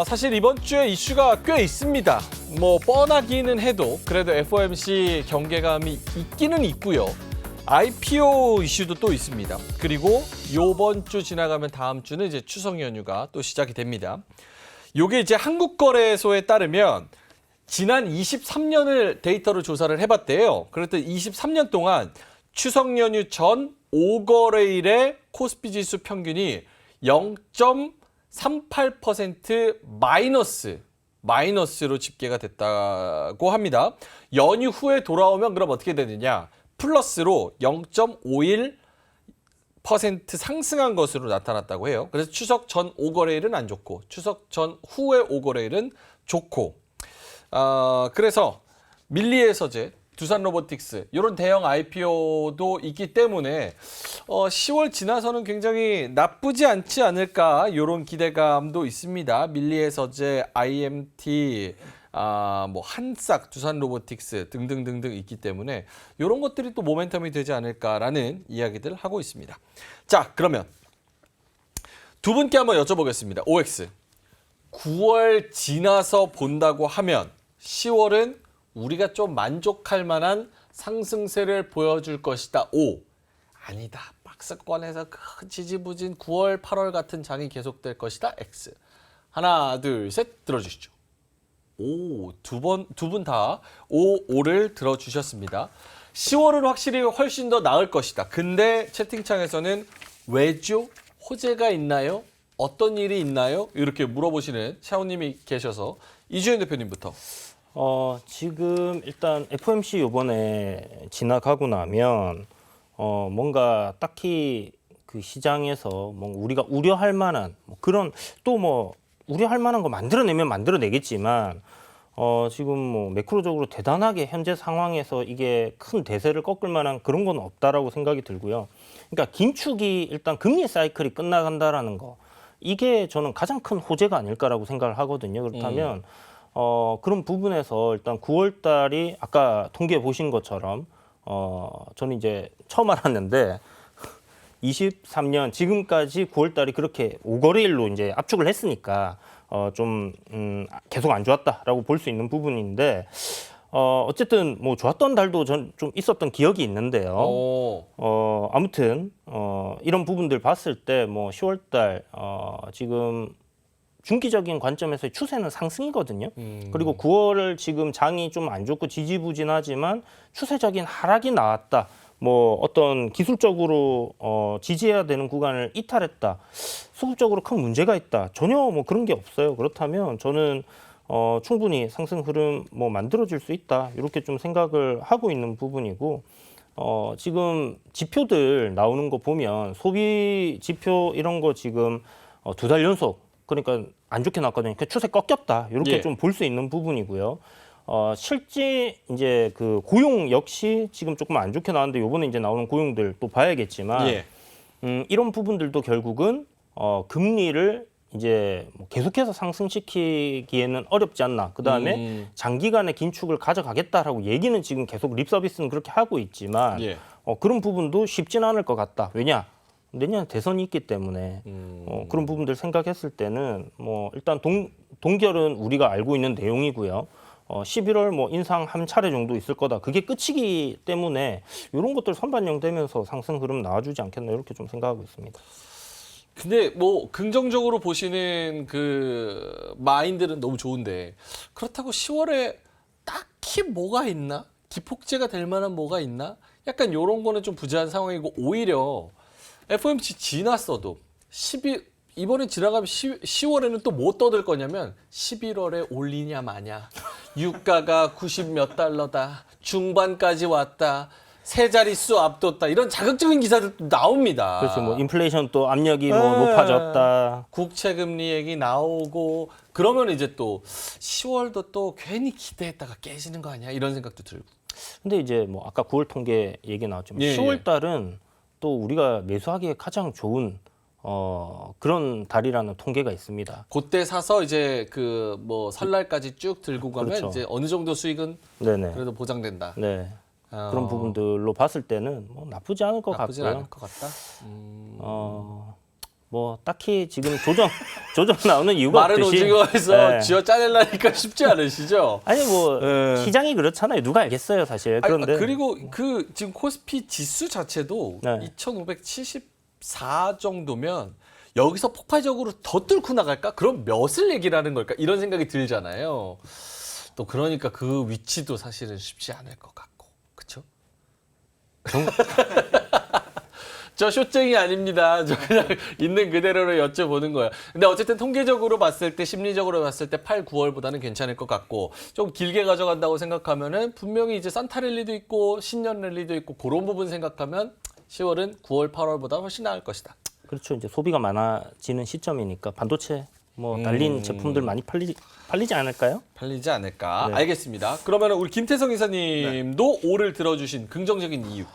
사실 이번 주에 이슈가 꽤 있습니다. 뭐 뻔하기는 해도 그래도 FOMC 경계감이 있기는 있고요. IPO 이슈도 또 있습니다. 그리고 이번 주 지나가면 다음 주는 이제 추석 연휴가 또 시작이 됩니다. 요게 이제 한국거래소에 따르면 지난 23년을 데이터로 조사를 해봤대요. 그랬더니 23년 동안 추석 연휴 전 5거래일의 코스피 지수 평균이 0.38% 마이너스로 집계가 됐다고 합니다. 연휴 후에 돌아오면 그럼 어떻게 되느냐? 플러스로 0.51% 상승한 것으로 나타났다고 해요. 그래서 추석 전 5거래일은 안 좋고 추석 전 후의 5거래일은 좋고 그래서 밀리의 서재, 두산로보틱스 이런 대형 IPO도 있기 때문에 10월 지나서는 굉장히 나쁘지 않지 않을까 이런 기대감도 있습니다. 밀리의 서재, IMT, 뭐 한싹, 두산로보틱스 등등등등 있기 때문에 이런 것들이 또 모멘텀이 되지 않을까라는 이야기들 하고 있습니다. 자, 그러면 두 분께 한번 여쭤보겠습니다. OX 9월 지나서 본다고 하면 10월은 우리가 좀 만족할 만한 상승세를 보여줄 것이다. O. 아니다. 박스권에서 큰 지지부진 9월, 8월 같은 장이 계속될 것이다. X. 하나, 둘, 셋 들어주시죠. 오, 두 분 다 O를 들어주셨습니다. 10월은 확실히 훨씬 더 나을 것이다. 근데 채팅창에서는 왜죠? 호재가 있나요? 어떤 일이 있나요? 이렇게 물어보시는 샤오님이 계셔서 이주연 대표님부터. 지금 일단 FOMC 이번에 지나가고 나면 뭔가 딱히 그 시장에서 뭐 우리가 우려할 만한 뭐 그런 또 뭐 우려할 만한 거 만들어내면 만들어내겠지만 지금 뭐 매크로적으로 대단하게 현재 상황에서 이게 큰 대세를 꺾을 만한 그런 건 없다라고 생각이 들고요. 그러니까 긴축이 일단 금리 사이클이 끝나간다라는 거 이게 저는 가장 큰 호재가 아닐까라고 생각을 하거든요. 그렇다면 그런 부분에서 일단 9월 달이 아까 통계 보신 것처럼 저는 이제 처음 알았는데 23년 지금까지 9월 달이 그렇게 5거래일로 이제 압축을 했으니까 좀 계속 안 좋았다라고 볼 수 있는 부분인데 어쨌든 뭐 좋았던 달도 전 좀 있었던 기억이 있는데요. 아무튼 이런 부분들 봤을 때 뭐 10월 달 지금 중기적인 관점에서의 추세는 상승이거든요. 그리고 9월을 지금 장이 좀 안 좋고 지지부진하지만 추세적인 하락이 나왔다. 뭐 어떤 기술적으로 지지해야 되는 구간을 이탈했다. 수급적으로 큰 문제가 있다. 전혀 뭐 그런 게 없어요. 그렇다면 저는 충분히 상승 흐름 뭐 만들어질 수 있다. 이렇게 좀 생각을 하고 있는 부분이고 지금 지표들 나오는 거 보면 소비 지표 이런 거 지금 2달 연속 그러니까 안 좋게 나왔거든요. 그 추세 꺾였다. 이렇게 예. 좀 볼 수 있는 부분이고요. 실제 이제 그 고용 역시 지금 조금 안 좋게 나왔는데 요번에 이제 나오는 고용들 또 봐야겠지만 예. 이런 부분들도 결국은 금리를 이제 뭐 계속해서 상승시키기에는 어렵지 않나. 그다음에 장기간의 긴축을 가져가겠다라고 얘기는 지금 계속 립 서비스는 그렇게 하고 있지만 예. 그런 부분도 쉽지는 않을 것 같다. 왜냐? 내년 대선이 있기 때문에 그런 부분들 생각했을 때는 뭐 일단 동결은 우리가 알고 있는 내용이고요. 11월 뭐 인상 한 차례 정도 있을 거다. 그게 끝이기 때문에 이런 것들 선반영되면서 상승 흐름 나와주지 않겠나 이렇게 좀 생각하고 있습니다. 근데 뭐 긍정적으로 보시는 그 마인드는 너무 좋은데 그렇다고 10월에 딱히 뭐가 있나? 기폭제가 될 만한 뭐가 있나? 약간 이런 거는 좀 부재한 상황이고 오히려 FOMC 지났어도 이번에 지나가면 10월에는 또 뭐 떠들 거냐면 11월에 올리냐 마냐. 유가가 90 몇 달러다. 중반까지 왔다. 세 자릿수 앞뒀다. 이런 자극적인 기사들도 나옵니다. 그렇죠. 뭐 인플레이션 또 압력이 뭐 높아졌다. 국채 금리 얘기 나오고 그러면 이제 또 10월도 또 괜히 기대했다가 깨지는 거 아니야? 이런 생각도 들고. 근데 이제 뭐 아까 9월 통계 얘기 나왔지만 예, 10월 달은 또 우리가 매수하기에 가장 좋은 그런 달이라는 통계가 있습니다. 그때 사서 이제 그 뭐 설날까지 쭉 들고 가면 그렇죠. 이제 어느 정도 수익은 네네. 그래도 보장된다. 네. 그런 부분들로 봤을 때는 뭐 나쁘지 않을 것 나쁘진 같고요. 않을 것 같다. 뭐 딱히 지금 조정 나오는 이유가 마른 없듯이 오징어에서 네. 쥐어 짜내려니까 쉽지 않으시죠? 아니 뭐 네. 시장이 그렇잖아요. 누가 알겠어요, 사실. 그런데 그리고 그 지금 코스피 지수 자체도 네. 2,574 정도면 여기서 폭발적으로 더 뚫고 나갈까? 그럼 몇을 얘기하는 걸까? 이런 생각이 들잖아요. 또 그러니까 그 위치도 사실은 쉽지 않을 것 같고, 그렇죠? 저 쇼쟁이 아닙니다. 저 그냥 있는 그대로를 여쭤보는 거예요. 근데 어쨌든 통계적으로 봤을 때, 심리적으로 봤을 때 8, 9월보다는 괜찮을 것 같고, 좀 길게 가져간다고 생각하면은 분명히 이제 산타 랠리도 있고 신년 랠리도 있고 그런 부분 생각하면 10월은 9월, 8월보다 훨씬 나을 것이다. 그렇죠. 이제 소비가 많아지는 시점이니까 반도체 뭐 달린 제품들 많이 팔리지 않을까요? 팔리지 않을까? 네. 알겠습니다. 그러면 우리 김태성 이사님도 올을 들어주신 긍정적인 이유.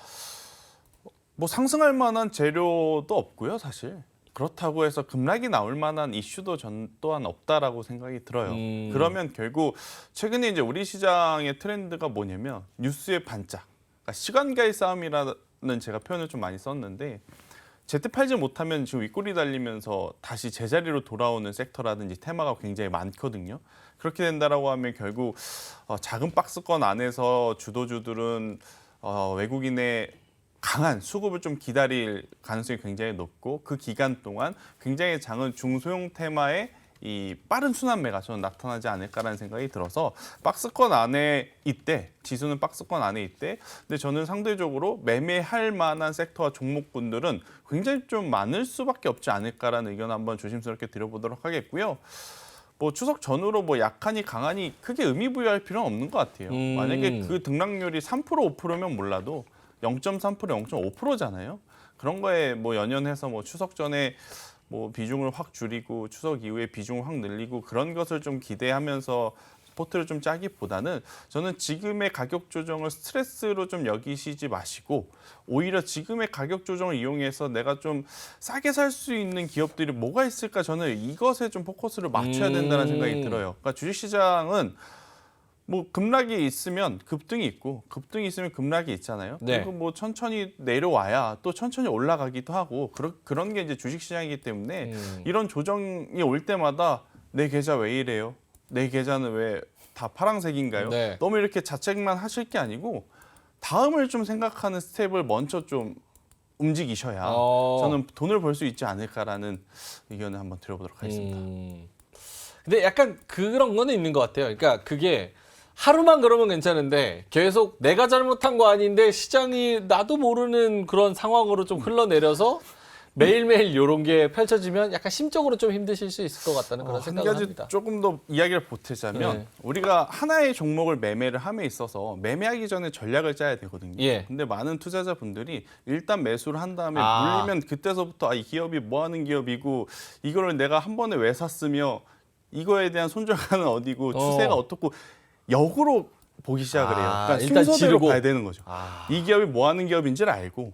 뭐 상승할 만한 재료도 없고요, 사실. 그렇다고 해서 급락이 나올 만한 이슈도 전 또한 없다라고 생각이 들어요. 그러면 결국 최근에 이제 우리 시장의 트렌드가 뭐냐면 뉴스의 반짝, 그러니까 시간과의 싸움이라는 제가 표현을 좀 많이 썼는데 제때 팔지 못하면 지금 윗골이 달리면서 다시 제자리로 돌아오는 섹터라든지 테마가 굉장히 많거든요. 그렇게 된다라고 하면 결국 작은 박스권 안에서 주도주들은 외국인의 강한 수급을 좀 기다릴 가능성이 굉장히 높고 그 기간 동안 굉장히 작은 중소형 테마의 이 빠른 순환매가 저는 나타나지 않을까라는 생각이 들어서 박스권 안에 있대, 지수는 박스권 안에 있대. 근데 저는 상대적으로 매매할 만한 섹터와 종목군들은 굉장히 좀 많을 수밖에 없지 않을까라는 의견 한번 조심스럽게 드려보도록 하겠고요. 뭐 추석 전후로 뭐 약하니 강하니 크게 의미 부여할 필요는 없는 것 같아요. 만약에 그 등락률이 3% 5%면 몰라도 0.3% 0.5%잖아요. 그런 거에 뭐 연연해서 뭐 추석 전에 뭐 비중을 확 줄이고 추석 이후에 비중을 확 늘리고 그런 것을 좀 기대하면서 포트를 좀 짜기보다는 저는 지금의 가격 조정을 스트레스로 좀 여기시지 마시고 오히려 지금의 가격 조정을 이용해서 내가 좀 싸게 살 수 있는 기업들이 뭐가 있을까 저는 이것에 좀 포커스를 맞춰야 된다는 생각이 들어요. 그러니까 주식시장은 뭐 급락이 있으면 급등이 있고 급등이 있으면 급락이 있잖아요. 네. 그리고 뭐 천천히 내려와야 또 천천히 올라가기도 하고 그런 게 이제 주식시장이기 때문에 이런 조정이 올 때마다 내 계좌 왜 이래요? 내 계좌는 왜 다 파란색인가요? 네. 너무 이렇게 자책만 하실 게 아니고 다음을 좀 생각하는 스텝을 먼저 좀 움직이셔야 저는 돈을 벌 수 있지 않을까라는 의견을 한번 드려보도록 하겠습니다. 근데 약간 그런 거는 있는 것 같아요. 그러니까 그게 하루만 그러면 괜찮은데 계속 내가 잘못한 거 아닌데 시장이 나도 모르는 그런 상황으로 좀 흘러내려서 매일매일 이런 게 펼쳐지면 약간 심적으로 좀 힘드실 수 있을 것 같다는 그런 한 생각을 가지 합니다. 조금 더 이야기를 보태자면 네. 우리가 하나의 종목을 매매를 함에 있어서 매매하기 전에 전략을 짜야 되거든요. 예. 근데 많은 투자자분들이 일단 매수를 한 다음에 아. 물리면 그때서부터 이 기업이 뭐 하는 기업이고 이거를 내가 한 번에 왜 샀으며 이거에 대한 손절가는 어디고 추세가 어떻고 역으로 보기 시작을 해요. 그러니까 일단 순서대로 지르고. 가야 되는 거죠. 이 기업이 뭐 하는 기업인지를 알고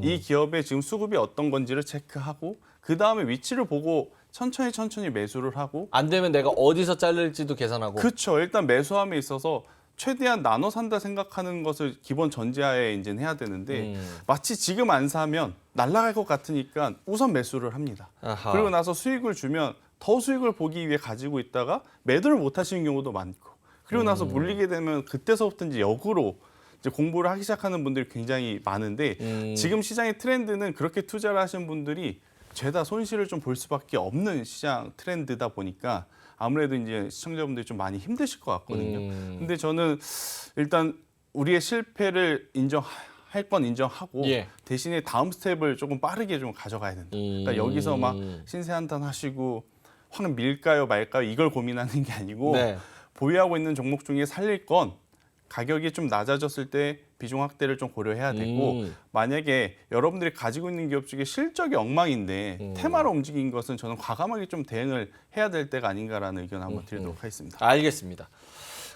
이 기업의 지금 수급이 어떤 건지를 체크하고 그 다음에 위치를 보고 천천히 매수를 하고 안 되면 내가 어디서 자를지도 계산하고. 그렇죠. 일단 매수함에 있어서 최대한 나눠 산다 생각하는 것을 기본 전제하에 이제 해야 되는데 마치 지금 안 사면 날아갈 것 같으니까 우선 매수를 합니다. 아하. 그리고 나서 수익을 주면 더 수익을 보기 위해 가지고 있다가 매도를 못 하시는 경우도 많고 그리고 나서 물리게 되면 그때서부터 이제 역으로 이제 공부를 하기 시작하는 분들이 굉장히 많은데 지금 시장의 트렌드는 그렇게 투자를 하시는 분들이 죄다 손실을 좀 볼 수밖에 없는 시장 트렌드다 보니까 아무래도 이제 시청자분들이 좀 많이 힘드실 것 같거든요. 근데 저는 일단 우리의 실패를 인정할 건 인정하고 예. 대신에 다음 스텝을 조금 빠르게 좀 가져가야 된다. 그러니까 여기서 막 신세 한탄 하시고 확 밀까요 말까요 이걸 고민하는 게 아니고 네. 보유하고 있는 종목 중에 살릴 건 가격이 좀 낮아졌을 때 비중 확대를 좀 고려해야 되고 만약에 여러분들이 가지고 있는 기업 중에 실적이 엉망인데 테마로 움직인 것은 저는 과감하게 좀 대응을 해야 될 때가 아닌가라는 의견을 한번 드리도록 하겠습니다. 알겠습니다.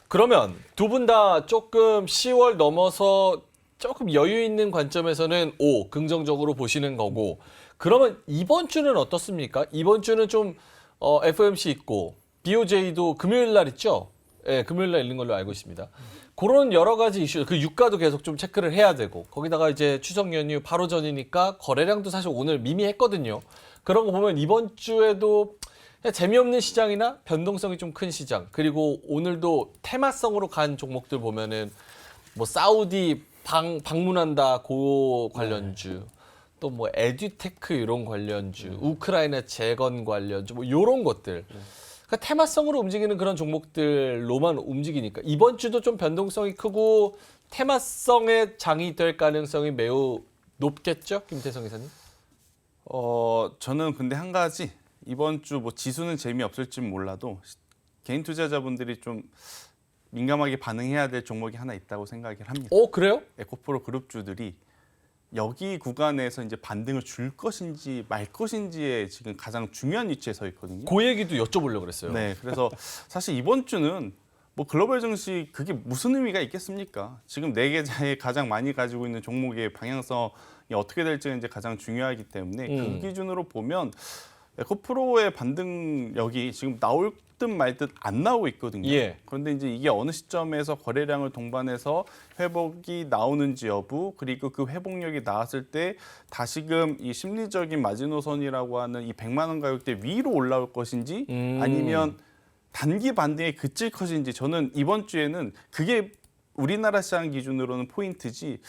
그러면 두 분 다 조금 10월 넘어서 조금 여유 있는 관점에서는 긍정적으로 보시는 거고 그러면 이번 주는 어떻습니까? 이번 주는 좀 FOMC 있고 BOJ도 금요일 날 있죠? 예, 금요일 날 있는 걸로 알고 있습니다. 그런 여러 가지 이슈, 그 유가도 계속 좀 체크를 해야 되고 거기다가 이제 추석 연휴 바로 전이니까 거래량도 사실 오늘 미미했거든요. 그런 거 보면 이번 주에도 그냥 재미없는 시장이나 변동성이 좀 큰 시장, 그리고 오늘도 테마성으로 간 종목들 보면은 뭐 사우디 방문한다 고 관련주, 또 뭐 에듀테크 이런 관련주, 우크라이나 재건 관련주 뭐 이런 것들. 그러니까 테마성으로 움직이는 그런 종목들로만 움직이니까 이번 주도 좀 변동성이 크고 테마성의 장이 될 가능성이 매우 높겠죠, 김태성 이사님? 저는 근데 한 가지 이번 주 뭐 지수는 재미없을지 몰라도 개인 투자자분들이 좀 민감하게 반응해야 될 종목이 하나 있다고 생각을 합니다. 그래요? 에코프로 그룹주들이 여기 구간에서 이제 반등을 줄 것인지 말 것인지에 지금 가장 중요한 위치에 서 있거든요. 그 얘기도 여쭤보려고 그랬어요. 네, 그래서 사실 이번 주는 뭐 글로벌 증시 그게 무슨 의미가 있겠습니까? 지금 네 계좌에 가장 많이 가지고 있는 종목의 방향성이 어떻게 될지가 이제 가장 중요하기 때문에 그 기준으로 보면 에코프로의 반등력이 지금 나올 듯 말 듯 안 나오고 있거든요. 예. 그런데 이제 이게 어느 시점에서 거래량을 동반해서 회복이 나오는지 여부, 그리고 그 회복력이 나왔을 때 다시금 이 심리적인 마지노선이라고 하는 이 100만 원 가격대 위로 올라올 것인지 아니면 단기 반등에 그칠 것인지, 저는 이번 주에는 그게 우리나라 시장 기준으로는 포인트지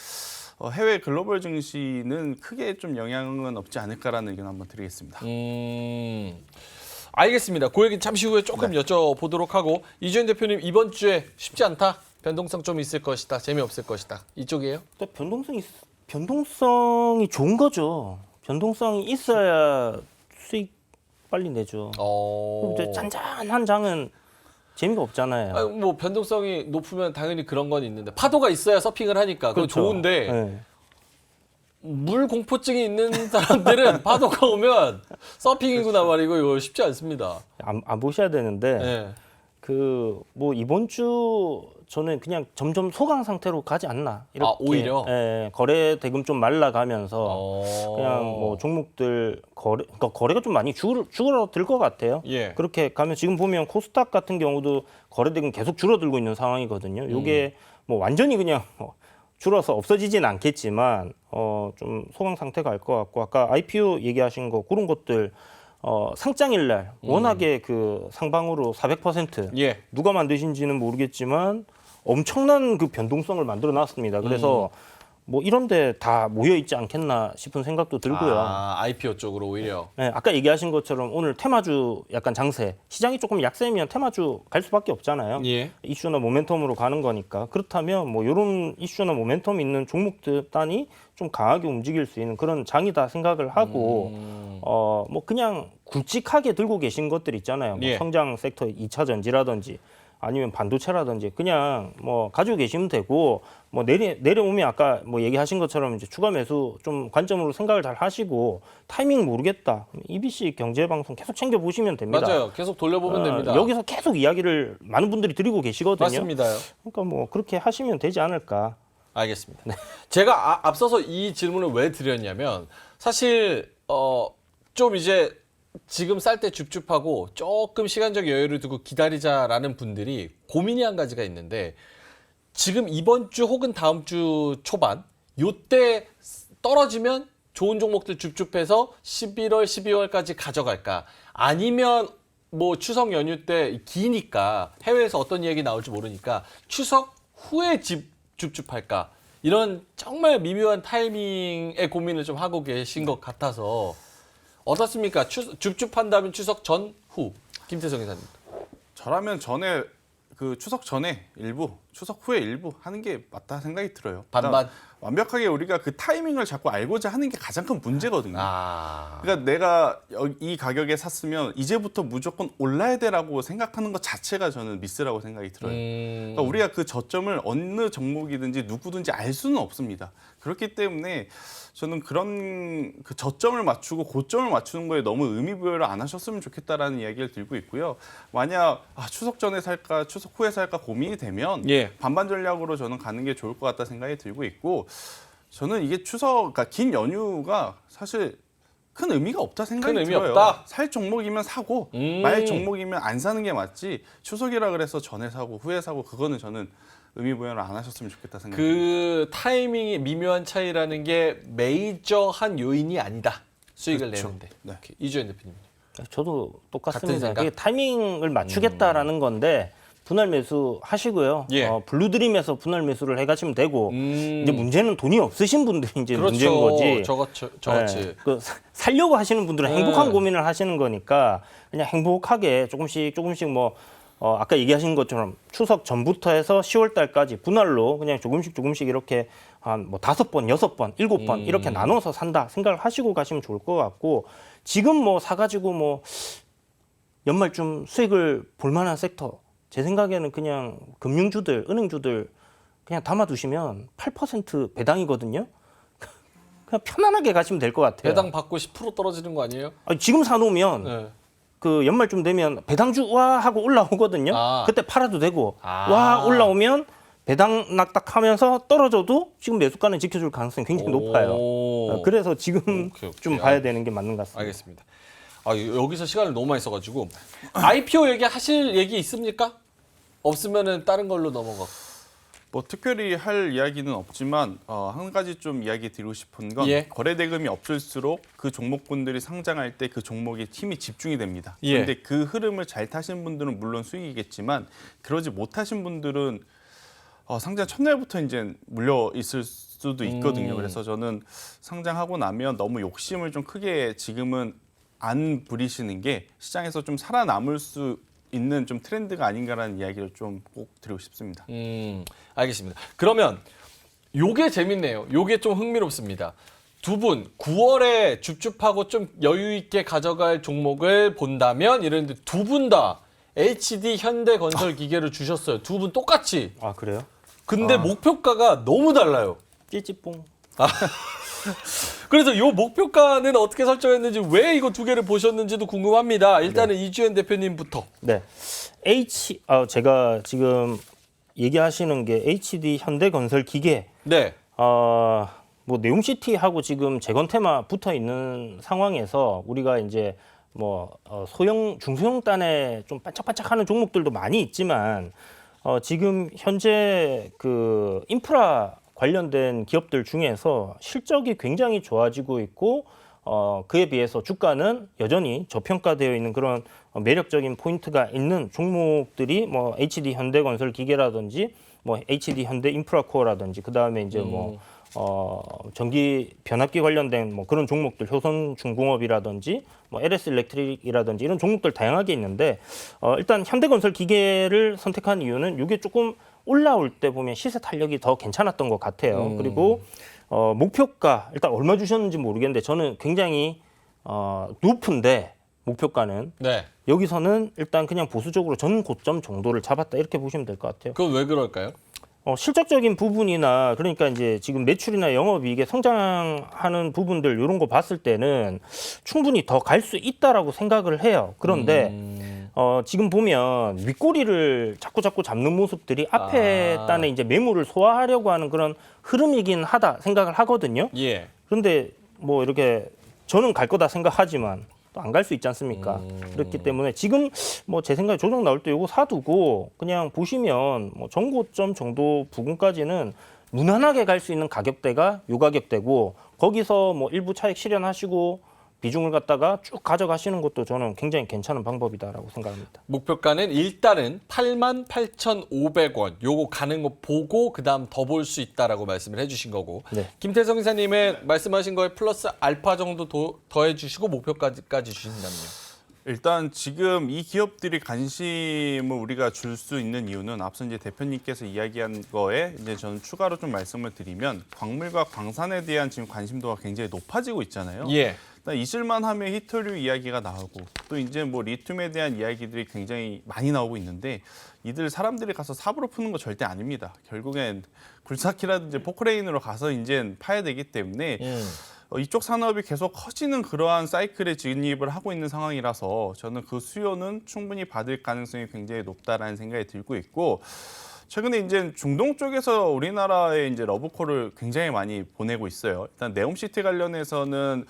해외 글로벌 증시는 크게 좀 영향은 없지 않을까라는 의견 한번 드리겠습니다. 알겠습니다. 그 얘기 잠시 후에 조금 여쭤보도록 하고, 이주연 대표님 이번 주에 쉽지 않다. 변동성 좀 있을 것이다. 재미없을 것이다. 이쪽이에요? 또 변동성이 좋은 거죠. 변동성이 있어야 수익 빨리 내죠. 근데 잔잔한 장은 재미가 없잖아요. 뭐 변동성이 높으면 당연히 그런 건 있는데 파도가 있어야 서핑을 하니까 그건 그렇죠. 좋은데 네. 물 공포증이 있는 사람들은 파도가 오면 서핑이구나 말이고 이거 쉽지 않습니다. 안 보셔야 되는데 네. 그 뭐 이번 주 저는 그냥 점점 소강 상태로 가지 않나 이렇게. 오히려? 예, 거래 대금 좀 말라가면서 그냥 뭐 종목들 그러니까 거래가 좀 많이 줄어들 것 같아요. 예. 그렇게 가면 지금 보면 코스닥 같은 경우도 거래 대금 계속 줄어들고 있는 상황이거든요. 요게 뭐 완전히 그냥 줄어서 없어지진 않겠지만 좀 소강 상태 갈 것 같고, 아까 IPO 얘기하신 거 그런 것들 상장일 날 워낙에 그 상방으로 400% 예. 누가 만드신지는 모르겠지만 엄청난 그 변동성을 만들어 놨습니다. 그래서 뭐 이런데 다 모여 있지 않겠나 싶은 생각도 들고요. IPO 쪽으로 오히려. 네, 아까 얘기하신 것처럼 오늘 테마주 약간 장세, 시장이 조금 약세면 테마주 갈 수밖에 없잖아요. 예. 이슈나 모멘텀으로 가는 거니까. 그렇다면 뭐 이런 이슈나 모멘텀 있는 종목들 단이 좀 강하게 움직일 수 있는 그런 장이다 생각을 하고 뭐 그냥 굵직하게 들고 계신 것들 있잖아요. 뭐 예. 성장 섹터 2차 전지라든지 아니면 반도체라든지 그냥 뭐 가지고 계시면 되고, 뭐 내려오면 아까 뭐 얘기하신 것처럼 이제 추가 매수 좀 관점으로 생각을 잘 하시고, 타이밍 모르겠다 EBC 경제방송 계속 챙겨 보시면 됩니다. 맞아요. 계속 돌려보면 됩니다. 여기서 계속 이야기를 많은 분들이 드리고 계시거든요. 맞습니다요. 그러니까 뭐 그렇게 하시면 되지 않을까. 알겠습니다. 제가 앞서서 이 질문을 왜 드렸냐면, 사실 좀 이제 지금 쌀 때 줍줍하고 조금 시간적 여유를 두고 기다리자라는 분들이 고민이 한 가지가 있는데, 지금 이번 주 혹은 다음 주 초반 요때 떨어지면 좋은 종목들 줍줍해서 11월, 12월까지 가져갈까, 아니면 뭐 추석 연휴 때 기니까 해외에서 어떤 이야기 나올지 모르니까 추석 후에 줍줍할까, 이런 정말 미묘한 타이밍의 고민을 좀 하고 계신 것 같아서 어떻습니까? 줍줍한다면 추석 전, 후. 김태성 기사님. 저라면 전에 그 추석 전에 일부, 추석 후에 일부 하는 게 맞다 생각이 들어요. 반반. 완벽하게 우리가 그 타이밍을 자꾸 알고자 하는 게 가장 큰 문제거든요. 아. 그러니까 내가 이 가격에 샀으면 이제부터 무조건 올라야 돼라고 생각하는 것 자체가 저는 미스라고 생각이 들어요. 그러니까 우리가 그 저점을 어느 종목이든지 누구든지 알 수는 없습니다. 그렇기 때문에 저는 그런 그 저점을 맞추고 고점을 맞추는 거에 너무 의미 부여를 안 하셨으면 좋겠다라는 이야기를 들고 있고요. 만약 추석 전에 살까 추석 후에 살까 고민이 되면 예. 반반 전략으로 저는 가는 게 좋을 것 같다 생각이 들고 있고, 저는 이게 그러니까 긴 연휴가 사실 큰 의미가 없다 생각이 큰 의미 들어요. 없다? 살 종목이면 사고 말 종목이면 안 사는 게 맞지, 추석이라 그래서 전에 사고 후에 사고 그거는 저는 의미 부여를 안 하셨으면 좋겠다 생각합니다. 그 타이밍의 미묘한 차이라는 게 메이저한 요인이 아니다. 수익을 그렇죠. 내는데. 네. 오케이. 이주연 대표님. 저도 같은 똑같습니다. 생각? 그게 타이밍을 맞추겠다라는 건데 분할 매수 하시고요. 예. 블루드림에서 분할 매수를 해가시면 되고 이제 음. 문제는 돈이 없으신 분들이 이제 그렇죠. 문제인 거지. 저같이. 네. 살려고 하시는 분들은 네. 행복한 고민을 하시는 거니까 그냥 행복하게 조금씩 뭐 아까 얘기하신 것처럼 추석 전부터 해서 10월 달까지 분할로 그냥 조금씩 이렇게 한 뭐 5번, 6번, 7번 이렇게 나눠서 산다 생각을 하시고 가시면 좋을 것 같고 지금 뭐 사가지고 뭐 연말쯤 수익을 볼 만한 섹터 제 생각에는 그냥 금융주들, 은행주들 그냥 담아두시면 8% 배당이거든요. 그냥 편안하게 가시면 될 것 같아요. 배당 받고 10% 떨어지는 거 아니에요? 아니, 지금 사놓으면 네. 그 연말쯤 되면 배당주 와 하고 올라오거든요. 아. 그때 팔아도 되고 아. 와 올라오면 배당 낙딱하면서 떨어져도 지금 매수가는 지켜줄 가능성이 굉장히 높아요. 그래서 지금 오케이. 좀 봐야 되는 게 맞는 것 같습니다. 알겠습니다. 여기서 시간을 너무 많이 써가지고 IPO 얘기하실 얘기 있습니까? 없으면은 다른 걸로 넘어가. 뭐 특별히 할 이야기는 없지만 한 가지 좀 이야기 드리고 싶은 건 예. 거래 대금이 없을수록 그 종목군들이 상장할 때 그 종목에 힘이 집중이 됩니다. 예. 그런데 그 흐름을 잘 타신 분들은 물론 수익이겠지만 그러지 못하신 분들은 상장 첫날부터 이제 물려 있을 수도 있거든요. 그래서 저는 상장하고 나면 너무 욕심을 좀 크게 지금은 안 부리시는 게 시장에서 좀 살아남을 수 있는 좀 트렌드가 아닌가라는 이야기를 좀 꼭 드리고 싶습니다. 알겠습니다. 그러면 요게 재밌네요. 요게 좀 흥미롭습니다. 두 분 9월에 줍줍하고 좀 여유 있게 가져갈 종목을 본다면 이랬는데 두 분 다 HD 현대건설기계를 주셨어요. 두 분 똑같이. 아 그래요? 근데 목표가가 너무 달라요. 찌찌뽕. 그래서 요 목표가는 어떻게 설정했는지 왜 이거 두 개를 보셨는지도 궁금합니다. 일단은 이주연 대표님부터. 네. 제가 지금 얘기하시는 게 HD 현대건설 기계. 네. 뭐 네옴시티하고 지금 재건테마 붙어 있는 상황에서 우리가 이제 뭐 소형 중소형 단에 좀 반짝반짝하는 종목들도 많이 있지만 지금 현재 그 인프라 관련된 기업들 중에서 실적이 굉장히 좋아지고 있고 그에 비해서 주가는 여전히 저평가되어 있는 그런 매력적인 포인트가 있는 종목들이 뭐 HD 현대건설 기계라든지 뭐 HD 현대 인프라코어라든지 그다음에 이제 뭐 전기 변압기 관련된 뭐 그런 종목들 효성중공업이라든지 뭐 LS 일렉트릭이라든지 이런 종목들 다양하게 있는데 일단 현대건설 기계를 선택한 이유는 이게 조금 올라올 때 보면 시세 탄력이 더 괜찮았던 것 같아요. 그리고 목표가 일단 얼마 주셨는지 모르겠는데 저는 굉장히 높은데 목표가는 네. 여기서는 일단 그냥 보수적으로 전 고점 정도를 잡았다 이렇게 보시면 될 것 같아요. 그건 왜 그럴까요? 실적적인 부분이나 그러니까 이제 지금 매출이나 영업이익에 성장하는 부분들 이런 거 봤을 때는 충분히 더 갈 수 있다라고 생각을 해요. 그런데 지금 보면 윗꼬리를 자꾸 잡는 모습들이 앞에 단에 이제 매물을 소화하려고 하는 그런 흐름이긴 하다 생각을 하거든요. 예. 그런데 뭐 이렇게 저는 갈 거다 생각하지만 또 안 갈 수 있지 않습니까? 그렇기 때문에 지금 뭐 제 생각에 조정 나올 때 이거 사두고 그냥 보시면 뭐 전고점 정도 부근까지는 무난하게 갈 수 있는 가격대가 요 가격대고 거기서 뭐 일부 차익 실현하시고 비중을 갖다가 쭉 가져가시는 것도 저는 굉장히 괜찮은 방법이다라고 생각합니다. 목표가는 일단은 88,500원. 요거 가는 거 보고 그다음 더 볼 수 있다라고 말씀을 해주신 거고. 네. 김태성 이사님의 말씀하신 거에 플러스 알파 정도 더해 주시고 목표까지 주신다면요. 일단 지금 이 기업들이 관심을 우리가 줄 수 있는 이유는 앞서 이제 대표님께서 이야기한 거에 이제 저는 추가로 좀 말씀을 드리면 광물과 광산에 대한 지금 관심도가 굉장히 높아지고 있잖아요. 예. 있을만하면 히토류 이야기가 나오고 또 이제 뭐 리튬에 대한 이야기들이 굉장히 많이 나오고 있는데 이들 사람들이 가서 삽으로 푸는 거 절대 아닙니다. 결국엔 굴삭기라든지 포크레인으로 가서 이제 파야 되기 때문에 이쪽 산업이 계속 커지는 그러한 사이클에 진입을 하고 있는 상황이라서 저는 그 수요는 충분히 받을 가능성이 굉장히 높다라는 생각이 들고 있고 최근에 이제 중동 쪽에서 우리나라에 이제 러브콜을 굉장히 많이 보내고 있어요. 일단 네옴시티 관련해서는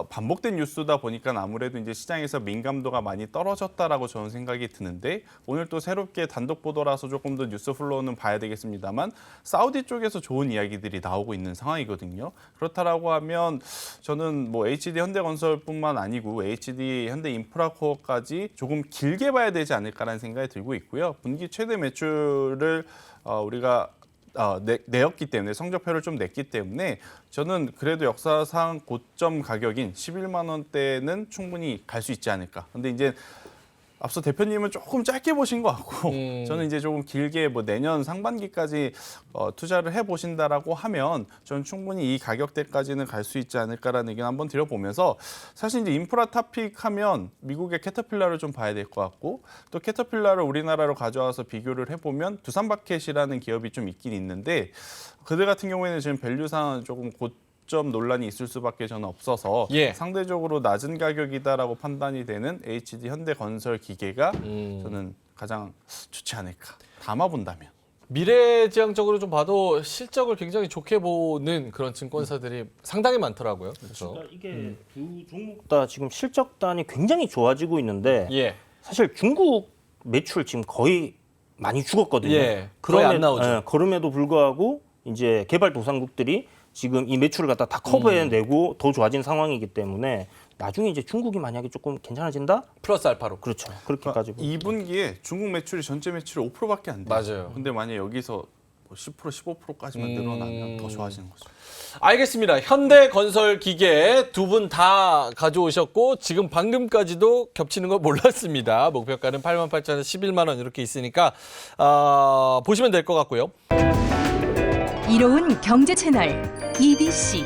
반복된 뉴스다 보니까 아무래도 이제 시장에서 민감도가 많이 떨어졌다라고 저는 생각이 드는데 오늘 또 새롭게 단독 보도라서 조금 더 뉴스 플로우는 봐야 되겠습니다만 사우디 쪽에서 좋은 이야기들이 나오고 있는 상황이거든요. 그렇다라고 하면 저는 뭐 HD 현대건설뿐만 아니고 HD 현대인프라코어까지 조금 길게 봐야 되지 않을까라는 생각이 들고 있고요. 분기 최대 매출을 우리가 내었기 때문에 성적표를 좀 냈기 때문에 저는 그래도 역사상 고점 가격인 11만 원대는 충분히 갈 수 있지 않을까. 근데 이제 앞서 대표님은 조금 짧게 보신 것 같고 저는 이제 조금 길게 뭐 내년 상반기까지 투자를 해보신다라고 하면 저는 충분히 이 가격대까지는 갈 수 있지 않을까라는 의견 한번 드려보면서 사실 이제 인프라 탑픽 하면 미국의 캐터필라를 좀 봐야 될 것 같고 또 캐터필라를 우리나라로 가져와서 비교를 해보면 두산바켓이라는 기업이 좀 있긴 있는데 그들 같은 경우에는 지금 밸류상은 조금 점 논란이 있을 수밖에 저는 없어서 예. 상대적으로 낮은 가격이다라고 판단이 되는 HD 현대건설 기계가 저는 가장 좋지 않을까 담아본다면. 미래지향적으로 좀 봐도 실적을 굉장히 좋게 보는 그런 증권사들이 상당히 많더라고요. 그렇죠. 그러니까 이게 두 종목 다 지금 실적단이 굉장히 좋아지고 있는데 예. 사실 중국 매출 지금 거의 많이 죽었거든요. 예, 거의 안 나오죠. 그럼에도 불구하고 이제 개발도상국들이 지금 이 매출을 갖다 다 커버해내고 더 좋아진 상황이기 때문에 나중에 이제 중국이 만약에 조금 괜찮아진다? 플러스 알파로. 그렇죠. 그렇게까지. 2분기에 중국 매출이 전체 매출의 5%밖에 안 돼요. 맞아요. 근데 만약 여기서 뭐 10% 15%까지만 늘어나면 더 좋아지는 거죠. 알겠습니다. 현대건설기계 두 분 다 가져오셨고 지금 방금까지도 겹치는 거 몰랐습니다. 목표가는 88,000원, 11만 원 이렇게 있으니까 보시면 될 것 같고요. 이로운 경제 채널 EBC